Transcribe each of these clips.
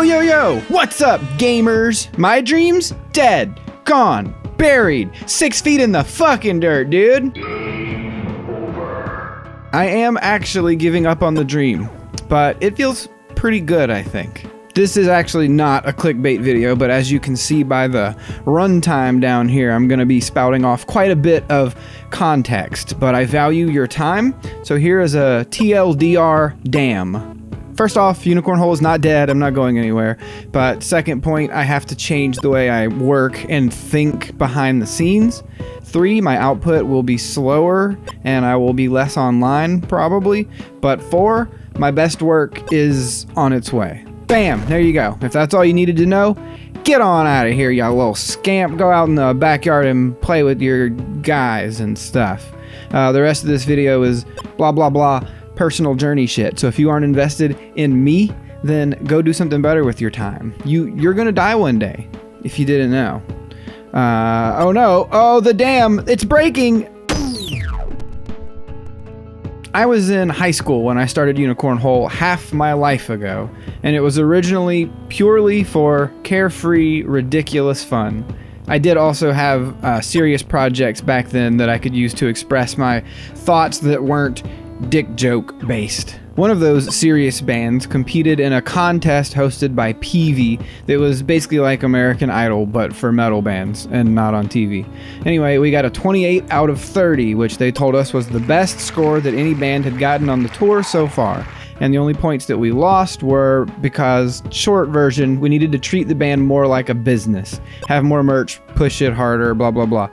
Yo! What's up, gamers? My dreams? Dead. Gone. Buried. 6 feet in the fucking dirt, dude. I am actually giving up on the dream, but it feels pretty good, I think. This is actually not a clickbait video, but as you can see by the runtime down here, I'm going to be spouting off quite a bit of context, but I value your time, so here is a TLDR damn. First off, Unicorn Hole is not dead, I'm not going anywhere, but second point, I have to change the way I work and think behind the scenes. 3, my output will be slower and I will be less online, probably, but 4, my best work is on its way. Bam, there you go. If that's all you needed to know, get on out of here, you little scamp. Go out in the backyard and play with your guys and stuff. The rest of this video is blah, blah, blah, personal journey shit. So if you aren't invested in me, then go do something better with your time. You're gonna die one day, if you didn't know. Oh no, oh the dam, it's breaking! I was in high school when I started Unicorn Hole half my life ago, and it was originally purely for carefree, ridiculous fun. I did also have serious projects back then that I could use to express my thoughts that weren't dick joke based. One of those serious bands competed in a contest hosted by Peavey that was basically like American Idol but for metal bands and not on TV. Anyway, we got a 28 out of 30, which they told us was the best score that any band had gotten on the tour so far. And the only points that we lost were because, short version, we needed to treat the band more like a business. Have more merch, push it harder, blah, blah, blah.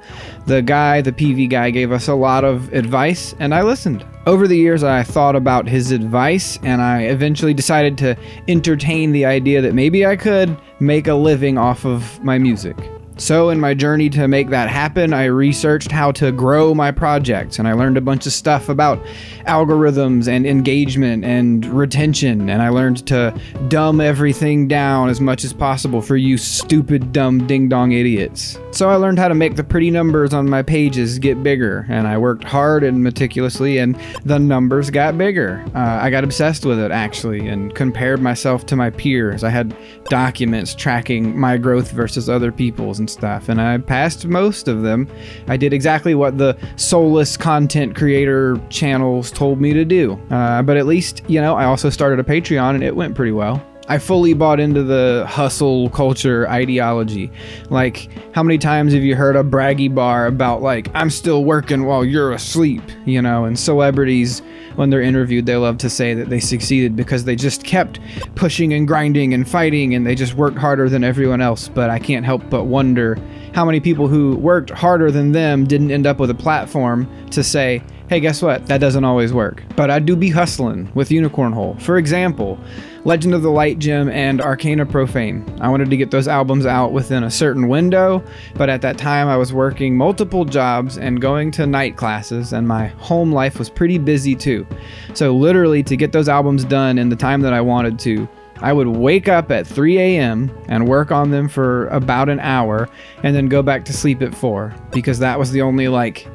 The PV guy, gave us a lot of advice, and I listened. Over the years, I thought about his advice, and I eventually decided to entertain the idea that maybe I could make a living off of my music. So in my journey to make that happen, I researched how to grow my projects, and I learned a bunch of stuff about algorithms and engagement and retention, and I learned to dumb everything down as much as possible for you stupid, dumb, ding-dong idiots. So I learned how to make the pretty numbers on my pages get bigger, and I worked hard and meticulously, and the numbers got bigger. I got obsessed with it, actually, and compared myself to my peers. I had documents tracking my growth versus other people's and stuff, and I passed most of them. I did exactly what the soulless content creator channels told me to do. But at least, I also started a Patreon and it went pretty well. I fully bought into the hustle culture ideology. Like, how many times have you heard a braggy bar about, like, I'm still working while you're asleep, and celebrities, when they're interviewed, they love to say that they succeeded because they just kept pushing and grinding and fighting and they just worked harder than everyone else. But I can't help but wonder how many people who worked harder than them didn't end up with a platform to say, hey, guess what? That doesn't always work. But I do be hustling with Unicorn Hole. For example, Legend of the Light Gem and Arcana Profane. I wanted to get those albums out within a certain window, but at that time I was working multiple jobs and going to night classes, and my home life was pretty busy too. So literally, to get those albums done in the time that I wanted to, I would wake up at 3 a.m. and work on them for about an hour and then go back to sleep at 4, because that was the only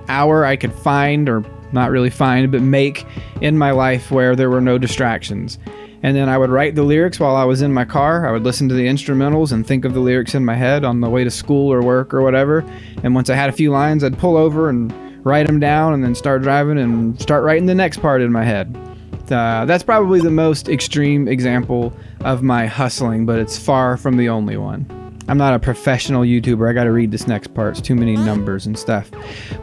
hour I could find, or not really find, but make in my life where there were no distractions. And then I would write the lyrics while I was in my car. I would listen to the instrumentals and think of the lyrics in my head on the way to school or work or whatever. And once I had a few lines, I'd pull over and write them down and then start driving and start writing the next part in my head. That's probably the most extreme example of my hustling, but it's far from the only one. I'm not a professional YouTuber. I gotta read this next part. It's too many numbers and stuff.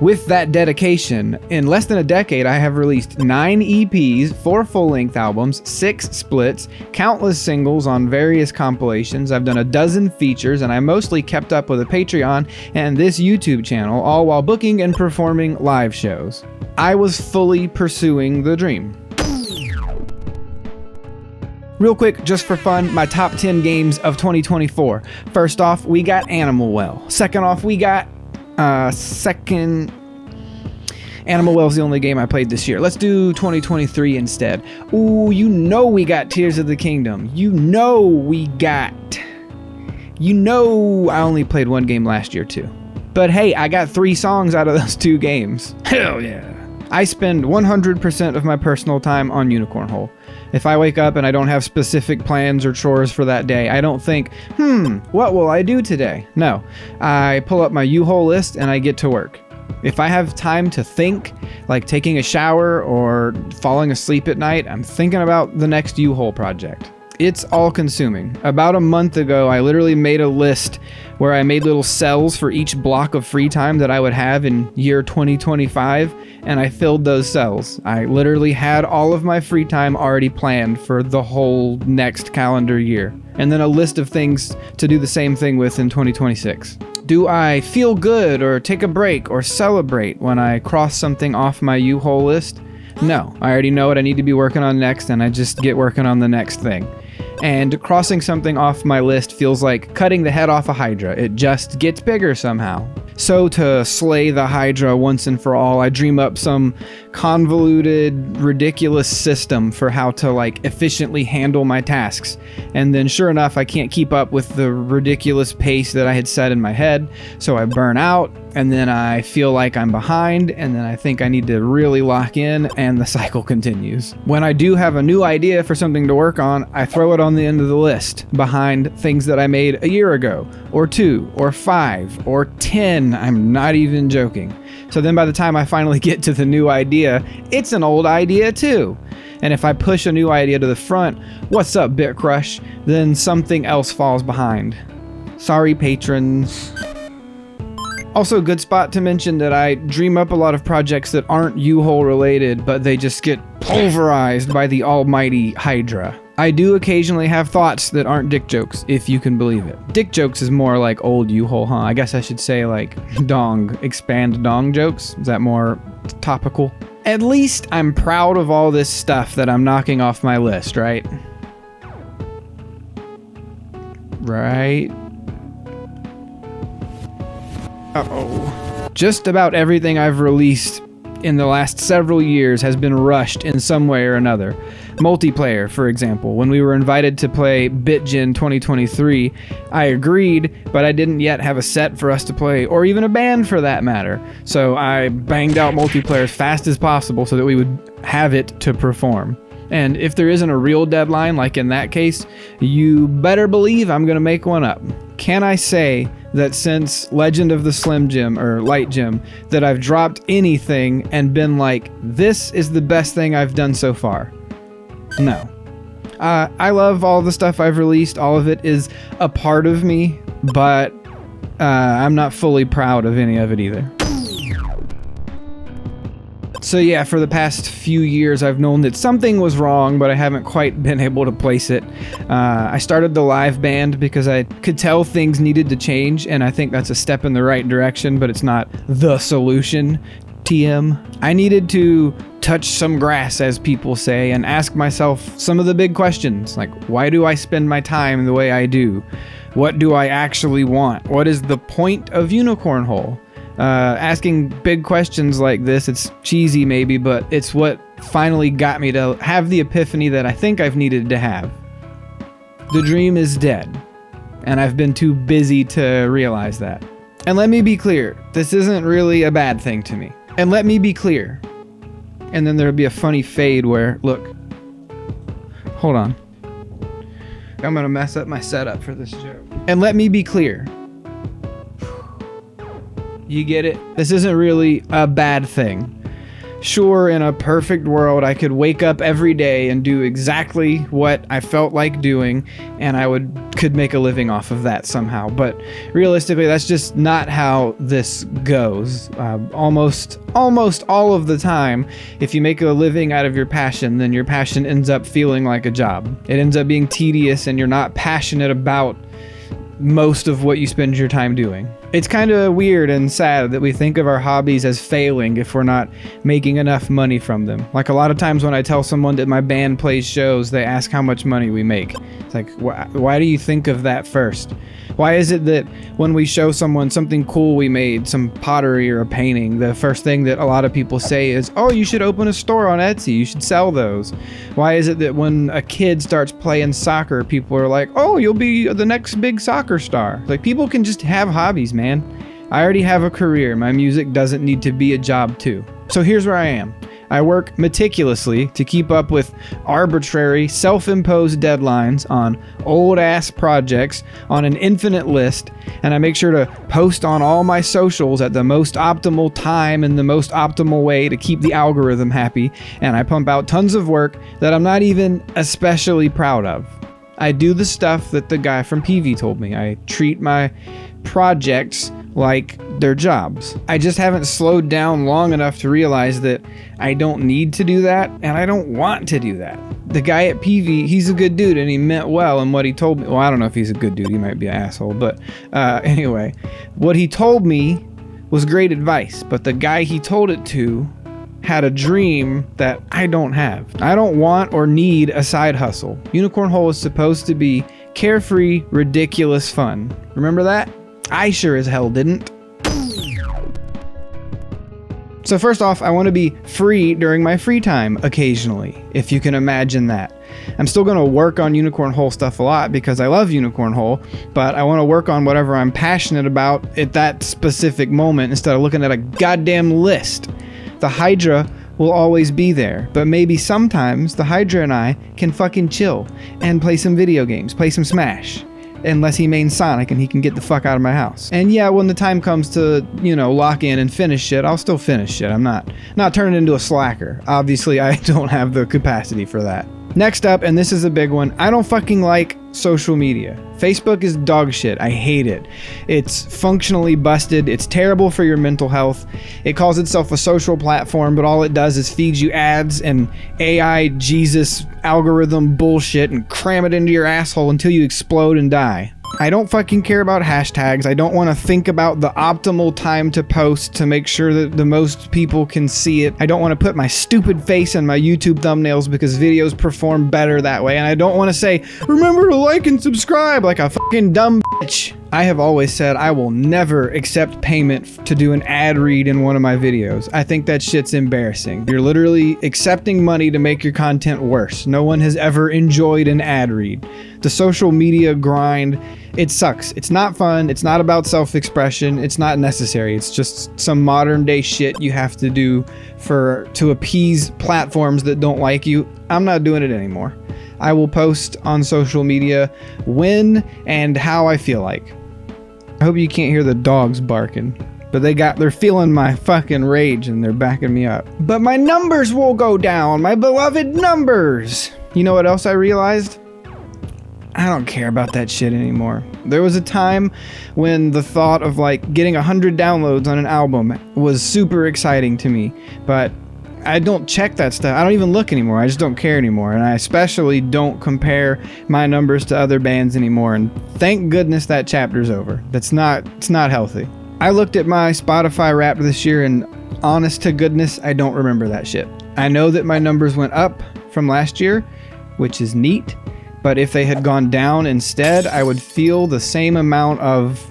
With that dedication, in less than a decade, I have released 9 EPs, 4 full-length albums, 6 splits, countless singles on various compilations. I've done a dozen features, and I mostly kept up with a Patreon and this YouTube channel, all while booking and performing live shows. I was fully pursuing the dream. Real quick, just for fun, my top 10 games of 2024. First off, we got Animal Well. Second off, we got Animal Well's the only game I played this year. Let's do 2023 instead. Ooh, we got Tears of the Kingdom. I only played one game last year too. But hey, I got 3 songs out of those 2 games. Hell yeah. I spend 100% of my personal time on Unicorn Hole. If I wake up and I don't have specific plans or chores for that day, I don't think, what will I do today? No, I pull up my Uhole list and I get to work. If I have time to think, like taking a shower or falling asleep at night, I'm thinking about the next Uhole project. It's all consuming. About a month ago, I literally made a list where I made little cells for each block of free time that I would have in year 2025, and I filled those cells. I literally had all of my free time already planned for the whole next calendar year, and then a list of things to do the same thing with in 2026. Do I feel good or take a break or celebrate when I cross something off my Uhole list? No, I already know what I need to be working on next, and I just get working on the next thing. And crossing something off my list feels like cutting the head off a Hydra. It just gets bigger somehow. So to slay the Hydra once and for all, I dream up some convoluted, ridiculous system for how to efficiently handle my tasks. And then sure enough, I can't keep up with the ridiculous pace that I had set in my head. So I burn out, and then I feel like I'm behind, and then I think I need to really lock in, and the cycle continues. When I do have a new idea for something to work on, I throw it on the end of the list behind things that I made a year ago, or 2, or 5, or 10. I'm not even joking. So then by the time I finally get to the new idea, it's an old idea too. And if I push a new idea to the front, what's up, Bit Crush? Then something else falls behind. Sorry, patrons. Also, good spot to mention that I dream up a lot of projects that aren't Uhole related, but they just get pulverized by the almighty Hydra. I do occasionally have thoughts that aren't dick jokes, if you can believe it. Dick jokes is more like old Uhole, huh? I guess I should say expand dong jokes. Is that more topical? At least I'm proud of all this stuff that I'm knocking off my list, right? Right? Uh-oh. Just about everything I've released in the last several years has been rushed in some way or another. Multiplayer, for example. When we were invited to play BitGen 2023, I agreed, but I didn't yet have a set for us to play, or even a band for that matter. So I banged out multiplayer as fast as possible so that we would have it to perform. And if there isn't a real deadline, like in that case, you better believe I'm going to make one up. Can I say that since Legend of the Slim Jim, or Light Jim, that I've dropped anything and been like, this is the best thing I've done so far? No. I love all the stuff I've released. All of it is a part of me, but I'm not fully proud of any of it either. So yeah, for the past few years, I've known that something was wrong, but I haven't quite been able to place it. I started the live band because I could tell things needed to change, and I think that's a step in the right direction, but it's not the solution. TM. I needed to touch some grass, as people say, and ask myself some of the big questions, like why do I spend my time the way I do? What do I actually want? What is the point of Unicorn Hole? Asking big questions like this, it's cheesy maybe, but it's what finally got me to have the epiphany that I think I've needed to have. The dream is dead, and I've been too busy to realize that. And let me be clear, this isn't really a bad thing to me. And let me be clear. And then there'll be a funny fade where, look, hold on. I'm gonna mess up my setup for this joke. And let me be clear. You get it? This isn't really a bad thing. Sure, in a perfect world, I could wake up every day and do exactly what I felt like doing, and I could make a living off of that somehow. But realistically, that's just not how this goes. Almost all of the time, if you make a living out of your passion, then your passion ends up feeling like a job. It ends up being tedious, and you're not passionate about most of what you spend your time doing. It's kind of weird and sad that we think of our hobbies as failing if we're not making enough money from them. Like a lot of times when I tell someone that my band plays shows, they ask how much money we make. It's like, why do you think of that first? Why is it that when we show someone something cool we made, some pottery or a painting, the first thing that a lot of people say is, oh, you should open a store on Etsy, you should sell those? Why is it that when a kid starts playing soccer, people are like, oh, you'll be the next big soccer star? Like, people can just have hobbies, man. I already have a career. My music doesn't need to be a job too. So here's where I am. I work meticulously to keep up with arbitrary, self-imposed deadlines on old-ass projects on an infinite list, and I make sure to post on all my socials at the most optimal time and the most optimal way to keep the algorithm happy, and I pump out tons of work that I'm not even especially proud of. I do the stuff that the guy from PV told me. I treat my projects like their jobs. I just haven't slowed down long enough to realize that I don't need to do that, and I don't want to do that. The guy at PV, he's a good dude, and he meant well in what he told me. Well, I don't know if he's a good dude. He might be an asshole, but anyway, what he told me was great advice, but the guy he told it to had a dream that I don't have. I don't want or need a side hustle. Unicorn Hole is supposed to be carefree, ridiculous fun. Remember that? I sure as hell didn't. So first off, I want to be free during my free time occasionally, if you can imagine that. I'm still going to work on Unicorn Hole stuff a lot because I love Unicorn Hole, but I want to work on whatever I'm passionate about at that specific moment instead of looking at a goddamn list. The Hydra will always be there, but maybe sometimes the Hydra and I can fucking chill and play some video games, play some Smash. Unless he mains Sonic and he can get the fuck out of my house. And yeah, when the time comes to, lock in and finish shit, I'll still finish shit. I'm not turning into a slacker. Obviously, I don't have the capacity for that. Next up, and this is a big one, I don't fucking like social media. Facebook is dog shit. I hate it. It's functionally busted. It's terrible for your mental health. It calls itself a social platform, but all it does is feed you ads and AI Jesus algorithm bullshit and cram it into your asshole until you explode and die. I don't fucking care about hashtags. I don't want to think about the optimal time to post to make sure that the most people can see it. I don't want to put my stupid face in my YouTube thumbnails because videos perform better that way. And I don't want to say, remember to like and subscribe like a fucking dumb bitch. I have always said I will never accept payment to do an ad read in one of my videos. I think that shit's embarrassing. You're literally accepting money to make your content worse. No one has ever enjoyed an ad read. The social media grind, it sucks. It's not fun. It's not about self-expression. It's not necessary. It's just some modern day shit you have to do to appease platforms that don't like you. I'm not doing it anymore. I will post on social media when and how I feel like. I hope you can't hear the dogs barking, but they're feeling my fucking rage and they're backing me up. But my numbers will go down, my beloved numbers. You know what else I realized? I don't care about that shit anymore. There was a time when the thought of getting 100 downloads on an album was super exciting to me, but I don't check that stuff. I don't even look anymore. I just don't care anymore. And I especially don't compare my numbers to other bands anymore. And thank goodness that chapter's over. It's not healthy. I looked at my Spotify Wrapped this year and honest to goodness, I don't remember that shit. I know that my numbers went up from last year, which is neat. But if they had gone down instead, I would feel the same amount of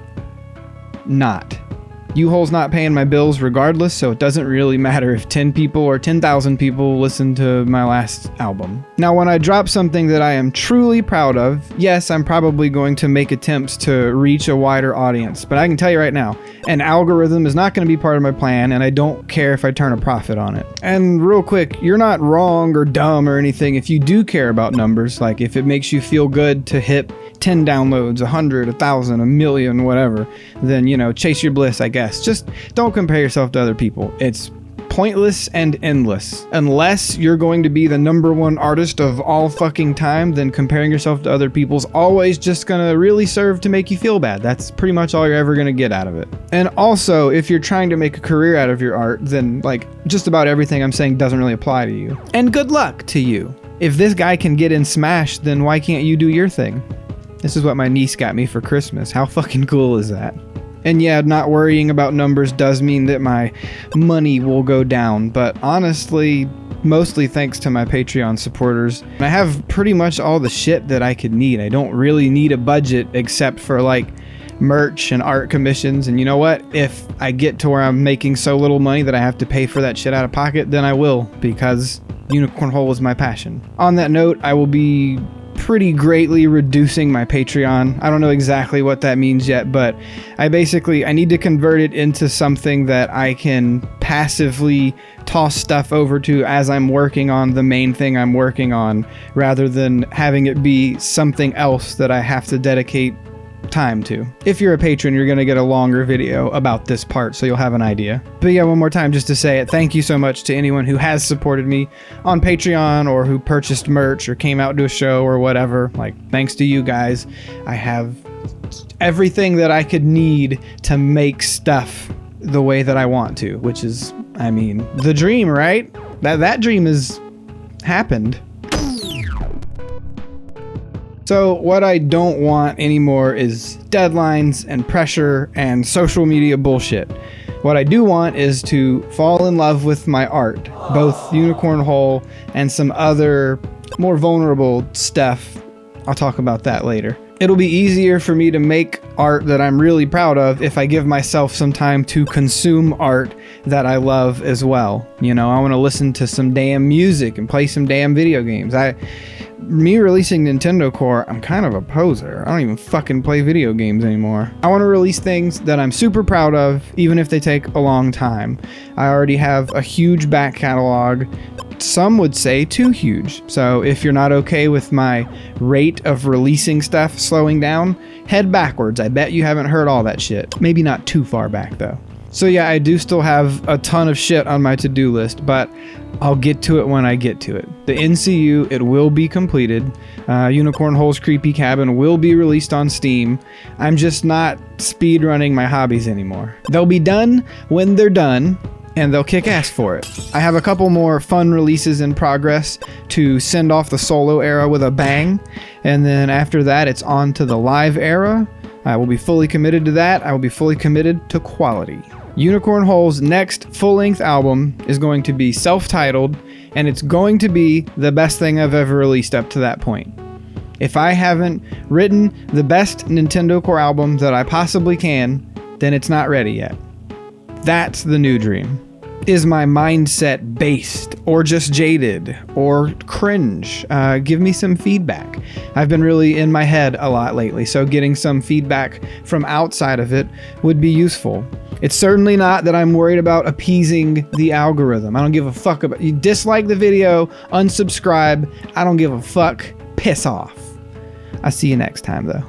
not. Uhole's not paying my bills regardless, so it doesn't really matter if 10 people or 10,000 people listen to my last album. Now, when I drop something that I am truly proud of, yes, I'm probably going to make attempts to reach a wider audience, but I can tell you right now, an algorithm is not going to be part of my plan, and I don't care if I turn a profit on it. And real quick, you're not wrong or dumb or anything if you do care about numbers, like if it makes you feel good to hit 10 downloads, 100, 1,000, a million, whatever, then, chase your bliss, I guess. Just don't compare yourself to other people. It's pointless and endless. Unless you're going to be the #1 artist of all fucking time, then comparing yourself to other people's always just gonna really serve to make you feel bad. That's pretty much all you're ever gonna get out of it. And also, if you're trying to make a career out of your art, then just about everything I'm saying doesn't really apply to you. And good luck to you. If this guy can get in Smash, then why can't you do your thing? This is what my niece got me for Christmas. How fucking cool is that? And yeah, not worrying about numbers does mean that my money will go down, but honestly, mostly thanks to my Patreon supporters, I have pretty much all the shit that I could need. I don't really need a budget except for merch and art commissions, and you know what? If I get to where I'm making so little money that I have to pay for that shit out of pocket, then I will, because Unicorn Hole is my passion. On that note, I will be pretty greatly reducing my Patreon. I don't know exactly what that means yet, but I need to convert it into something that I can passively toss stuff over to as I'm working on the main thing I'm working on, rather than having it be something else that I have to dedicate time to. If you're a patron, you're going to get a longer video about this part, so you'll have an idea. But yeah, one more time just to say it, thank you so much to anyone who has supported me on Patreon, or who purchased merch or came out to a show or whatever. Like, thanks to you guys, I have everything that I could need to make stuff the way that I want to, which is, I mean, the dream, right? That dream has happened. So what I don't want anymore is deadlines and pressure and social media bullshit. What I do want is to fall in love with my art, both Unicorn Hole and some other more vulnerable stuff. I'll talk about that later. It'll be easier for me to make art that I'm really proud of if I give myself some time to consume art that I love as well. You know, I want to listen to some damn music and play some damn video games. Me releasing nintendocore, I'm kind of a poser. I don't even fucking play video games anymore. I want to release things that I'm super proud of, even if they take a long time. I already have a huge back catalog. Some would say too huge. So if you're not okay with my rate of releasing stuff slowing down, head backwards. I bet you haven't heard all that shit. Maybe not too far back though. So yeah, I do still have a ton of shit on my to-do list, but I'll get to it when I get to it. The NCU, it will be completed. Unicorn Hole's Creepy Cabin will be released on Steam. I'm just not speedrunning my hobbies anymore. They'll be done when they're done, and they'll kick ass for it. I have a couple more fun releases in progress to send off the solo era with a bang, and then after that, it's on to the live era. I will be fully committed to that. I will be fully committed to quality. Unicorn Hole's next full-length album is going to be self-titled, and it's going to be the best thing I've ever released up to that point. If I haven't written the best nintendocore album that I possibly can, then it's not ready yet. That's the new dream. Is my mindset based, or just jaded, or cringe? Give me some feedback. I've been really in my head a lot lately, so getting some feedback from outside of it would be useful. It's certainly not that I'm worried about appeasing the algorithm. I don't give a fuck about you. Dislike the video, unsubscribe. I don't give a fuck. Piss off. I'll see you next time though.